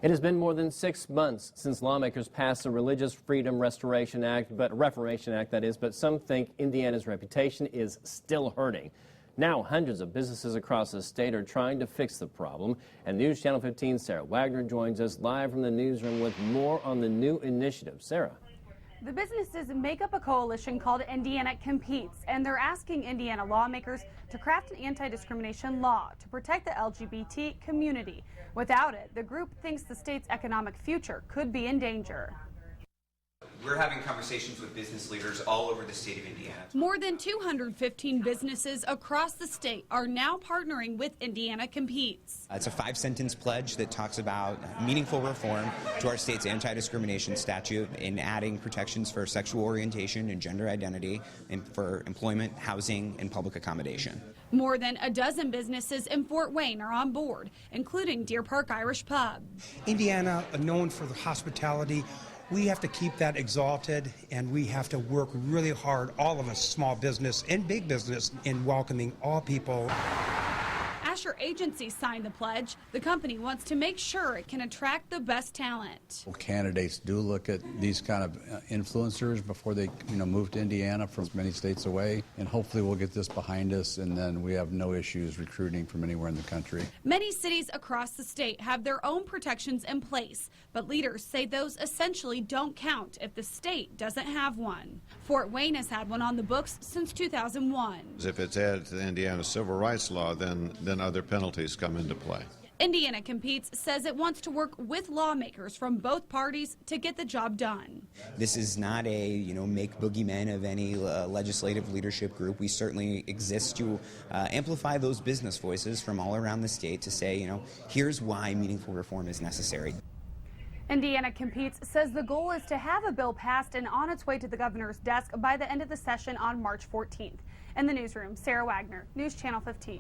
It has been more than 6 months since lawmakers passed the Religious Freedom Reformation Act, but some think Indiana's reputation is still hurting. Now, hundreds of businesses across the state are trying to fix the problem, and News Channel 15's Sara Wagner joins us live from the newsroom with more on the new initiative. Sara. The businesses make up a coalition called Indiana Competes, and they're asking Indiana lawmakers to craft an anti-discrimination law to protect the LGBT community. Without it, the group thinks the state's economic future could be in danger. We're having conversations with business leaders all over the state of Indiana. More than 215 businesses across the state are now partnering with Indiana Competes. It's a 5-sentence pledge that talks about meaningful reform to our state's anti-discrimination statute in adding protections for sexual orientation and gender identity, and for employment, housing, and public accommodation. More than a dozen businesses in Fort Wayne are on board, including Deer Park Irish Pub. Indiana, known for the hospitality, we have to keep that exalted, and we have to work really hard, all of us, small business and big business, in welcoming all people. Asher Agency signed the pledge. The company wants to make sure it can attract the best talent. Well, candidates do look at these kind of influencers before they move to Indiana from many states away, and hopefully we'll get this behind us, and then we have no issues recruiting from anywhere in the country. Many cities across the state have their own protections in place, but leaders say those essentially don't count if the state doesn't have one. Fort Wayne has had one on the books since 2001. If it's added to the Indiana civil rights law, then other penalties come into play. Indiana Competes says it wants to work with lawmakers from both parties to get the job done. This is not a, make boogeymen of any legislative leadership group. We certainly exist to amplify those business voices from all around the state to say, here's why meaningful reform is necessary. Indiana Competes says the goal is to have a bill passed and on its way to the governor's desk by the end of the session on March 14th. In the newsroom, Sara Wagner, News Channel 15.